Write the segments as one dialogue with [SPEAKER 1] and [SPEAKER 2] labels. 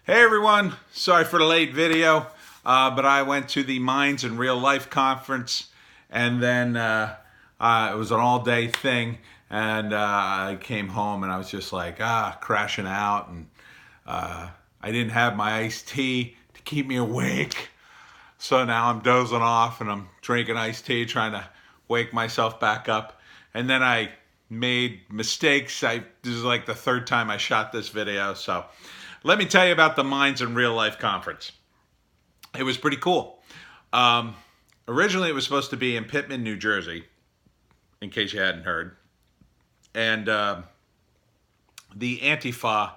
[SPEAKER 1] Hey everyone, sorry for the late video, but I went to the Minds in Real Life conference, and then it was an all-day thing, and I came home and I was just like, crashing out, and I didn't have my iced tea to keep me awake, so now I'm dozing off and I'm drinking iced tea, trying to wake myself back up, and then I made mistakes. This is like the third time I shot this video, so let me tell you about the Minds in Real Life conference. It was pretty cool. Originally, it was supposed to be in Pittman, New Jersey, in case you hadn't heard. And the Antifa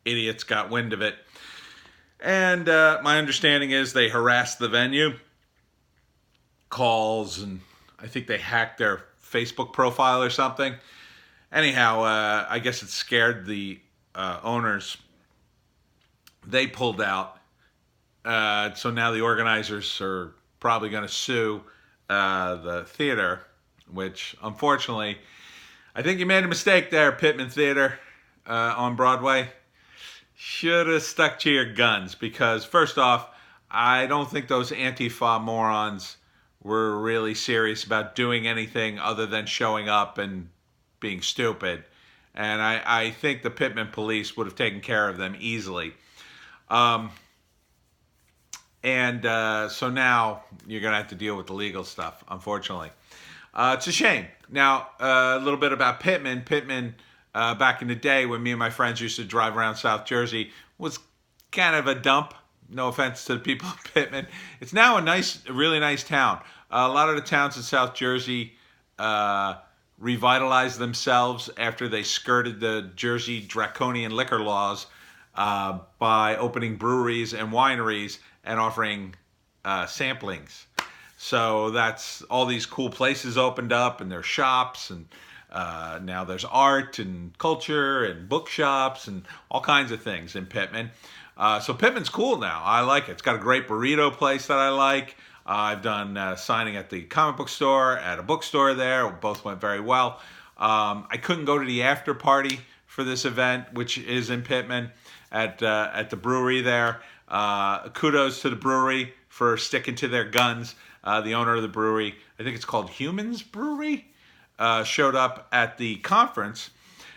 [SPEAKER 1] idiots got wind of it. And my understanding is they harassed the venue, calls, and I think they hacked their Facebook profile or something. Anyhow, I guess it scared the owners. They pulled out. So now the organizers are probably going to sue the theater, which unfortunately, I think you made a mistake there, Pittman Theater on Broadway. Should have stuck to your guns, because first off, I don't think those Antifa morons were really serious about doing anything other than showing up and being stupid. And I think the Pittman police would have taken care of them easily. So now you're going to have to deal with the legal stuff, unfortunately. It's a shame. Now, a little bit about Pittman. Pittman, back in the day when me and my friends used to drive around South Jersey, was kind of a dump. No offense to the people of Pittman. It's now a really nice town. A lot of the towns in South Jersey revitalized themselves after they skirted the Jersey draconian liquor laws by opening breweries and wineries and offering samplings. So that's all these cool places opened up, and there's shops, and now there's art and culture and bookshops and all kinds of things in Pittman. So Pittman's cool now. I like it. It's got a great burrito place that I like. I've done signing at the comic book store, at a bookstore there. Both went very well. I couldn't go to the after party for this event, which is in Pittman at the brewery there. Kudos to the brewery for sticking to their guns. The owner of the brewery, I think it's called Humans Brewery, showed up at the conference,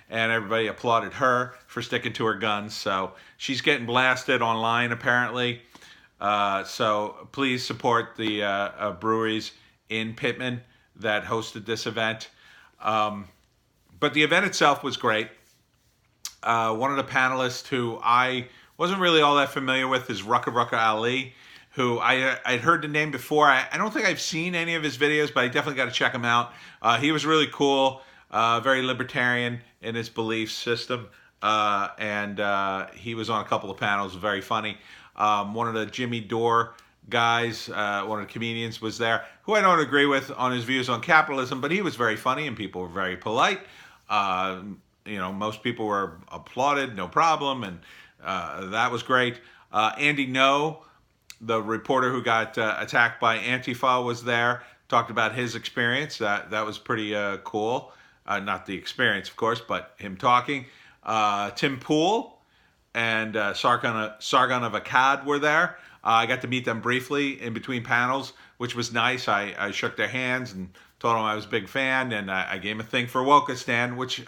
[SPEAKER 1] and everybody applauded her for sticking to her guns. So she's getting blasted online, apparently. So please support the breweries in Pittman that hosted this event. But the event itself was great. One of the panelists who I wasn't really all that familiar with is Rucka Ali, who I'd heard the name before. I don't think I've seen any of his videos, but I definitely got to check him out. He was really cool, very libertarian in his belief system, and he was on a couple of panels, very funny. One of the Jimmy Dore guys, one of the comedians, was there, who I don't agree with on his views on capitalism, but he was very funny and people were very polite. Most people were applauded, no problem, and that was great. Andy No, the reporter who got attacked by Antifa, was there, talked about his experience. That was pretty cool. Not the experience, of course, but him talking. Tim Pool and Sargon of Akkad were there. I got to meet them briefly in between panels, which was nice. I shook their hands and told them I was a big fan, and I gave them a thing for Wokistan, which,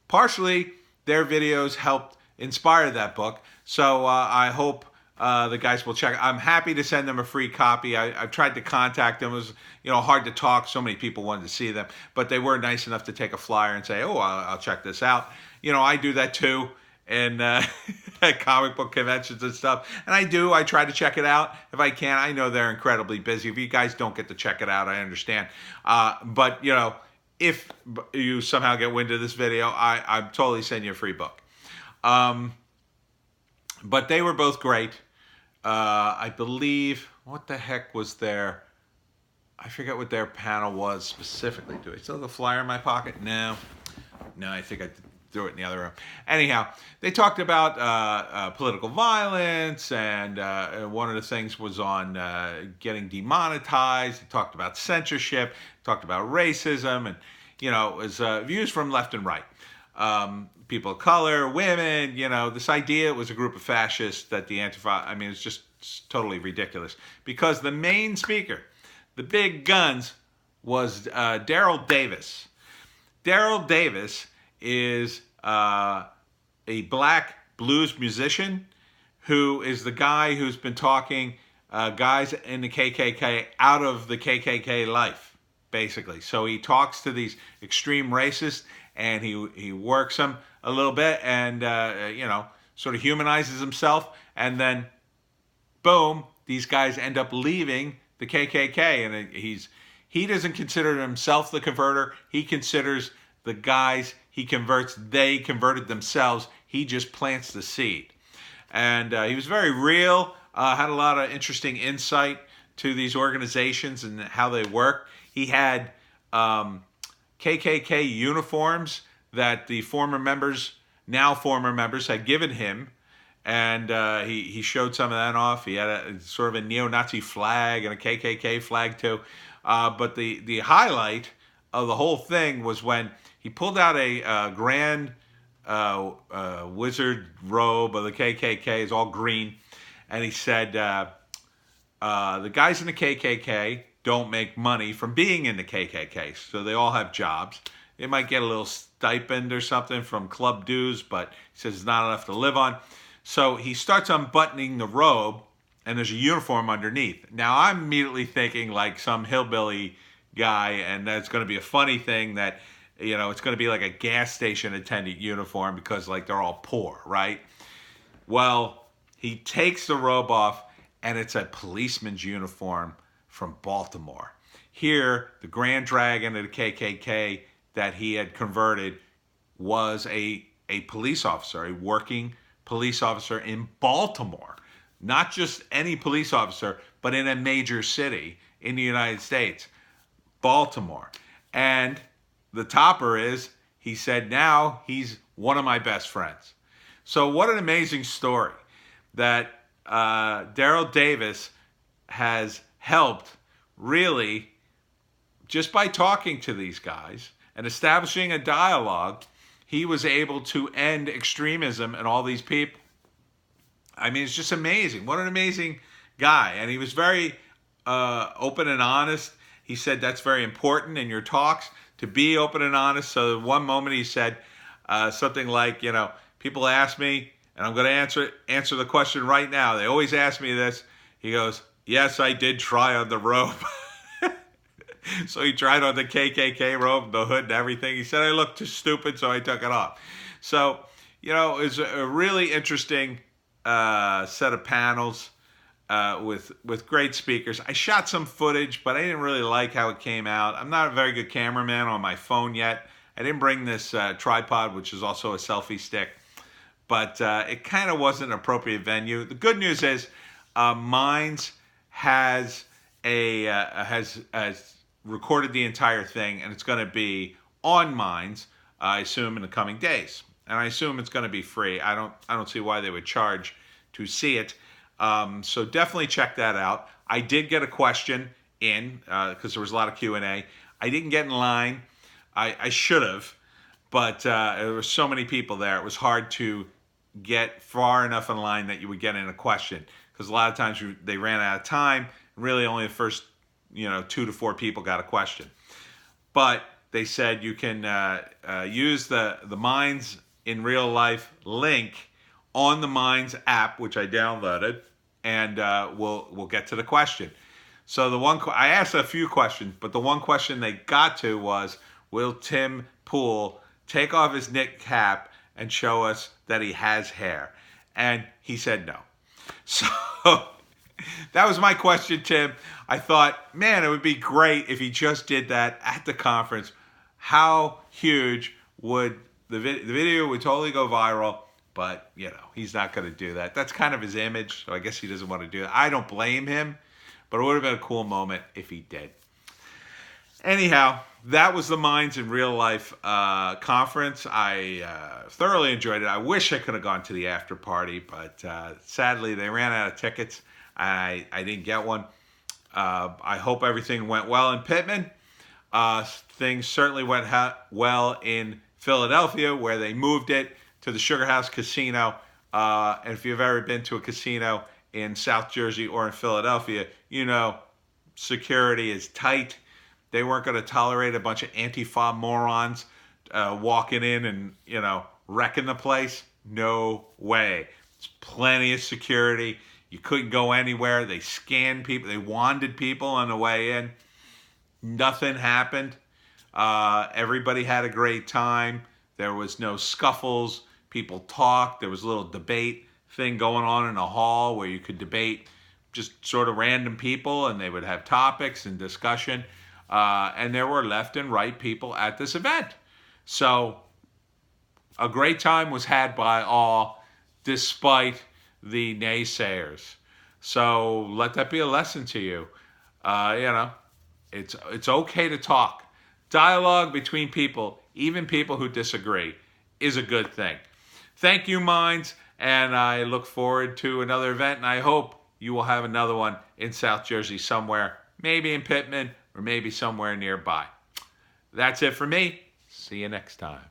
[SPEAKER 1] partially their videos helped inspire that book. So I hope the guys will check. I'm happy to send them a free copy. I've tried to contact them. It was hard to talk. So many people wanted to see them, but they were nice enough to take a flyer and say, "Oh, I'll check this out." I do that too, and at comic book conventions and stuff. And I try to check it out if I can. I know they're incredibly busy. If you guys don't get to check it out, I understand. But if you somehow get wind of this video, I'm totally sending you a free book. But they were both great. I believe, what the heck was their, I forget what their panel was specifically. Do I still have the flyer in my pocket? No, I think I threw it in the other room. Anyhow, they talked about political violence, and one of the things was on getting demonetized. They talked about censorship, talked about racism, and it was views from left and right. people of color, women, this idea it was a group of fascists that the Antifa, I mean, it's just totally ridiculous. Because the main speaker, the big guns, was Daryl Davis. Daryl Davis is a black blues musician who is the guy who's been talking guys in the KKK out of the KKK life, basically. So he talks to these extreme racists, and he works them a little bit, and sort of humanizes himself, and then boom, these guys end up leaving the KKK, and he doesn't consider himself the converter. He considers the guys he converts, they converted themselves. He just plants the seed. And he was very real, had a lot of interesting insight to these organizations and how they work. He had KKK uniforms that the now former members, had given him. And he showed some of that off. He had a sort of a neo-Nazi flag and a KKK flag too. But the highlight of the whole thing was when he pulled out a grand wizard robe of the KKK. It's all green. And he said, the guys in the KKK don't make money from being in the KKK. So they all have jobs. They might get a little stipend or something from club dues, but he says it's not enough to live on. So he starts unbuttoning the robe, and there's a uniform underneath. Now, I'm immediately thinking like some hillbilly guy, and that's going to be a funny thing that, it's going to be like a gas station attendant uniform because, like, they're all poor, right? Well, he takes the robe off, and it's a policeman's uniform from Baltimore. Here, the Grand Dragon of the KKK that he had converted was a police officer, a working police officer in Baltimore. Not just any police officer, but in a major city in the United States, Baltimore. And the topper is, he said, now he's one of my best friends. So what an amazing story that Daryl Davis has helped, really, just by talking to these guys and establishing a dialogue. He was able to end extremism in all these people. I mean, it's just amazing. What an amazing guy. And he was very open and honest. He said that's very important in your talks, to be open and honest. So one moment he said something like, people ask me, and I'm going to answer the question right now. They always ask me this. He goes, yes, I did try on the robe. So he tried on the KKK robe, the hood and everything. He said I looked too stupid, so I took it off. So, it was a really interesting set of panels with great speakers. I shot some footage, but I didn't really like how it came out. I'm not a very good cameraman on my phone yet. I didn't bring this tripod, which is also a selfie stick. But it kind of wasn't an appropriate venue. The good news is Minds has recorded the entire thing, and it's going to be on Minds, I assume, in the coming days. And I assume it's going to be free. I don't see why they would charge to see it. So definitely check that out. I did get a question in because there was a lot of Q&A. I didn't get in line. I should have, but there were so many people there. It was hard to get far enough in line that you would get in a question, because a lot of times they ran out of time. Really, only the first 2 to 4 people got a question. But they said you can use the Minds in Real Life link on the Minds app, which I downloaded, and we'll get to the question. So I asked a few questions, but the one question they got to was, will Tim Pool take off his knit cap and show us that he has hair? And he said no. So that was my question, Tim. I thought, man, it would be great if he just did that at the conference. How huge would the video would totally go viral, but he's not going to do that. That's kind of his image, so I guess he doesn't want to do that. I don't blame him, but it would have been a cool moment if he did. Anyhow, that was the Minds in Real Life conference. I thoroughly enjoyed it. I wish I could have gone to the after party, but sadly they ran out of tickets. I didn't get one. I hope everything went well in Pittman. Things certainly went well in Philadelphia, where they moved it to the Sugar House Casino. And if you've ever been to a casino in South Jersey or in Philadelphia, you know security is tight. They weren't going to tolerate a bunch of Antifa morons walking in and, wrecking the place. No way. There's plenty of security. You couldn't go anywhere. They scanned people. They wanded people on the way in. Nothing happened. Everybody had a great time. There was no scuffles. People talked. There was a little debate thing going on in the hall where you could debate just sort of random people, and they would have topics and discussion. And there were left and right people at this event. So a great time was had by all, despite the naysayers. So let that be a lesson to you. It's okay to talk. Dialogue between people, even people who disagree, is a good thing. Thank you, Minds, and I look forward to another event, and I hope you will have another one in South Jersey somewhere, maybe in Pittman or maybe somewhere nearby. That's it for me. See you next time.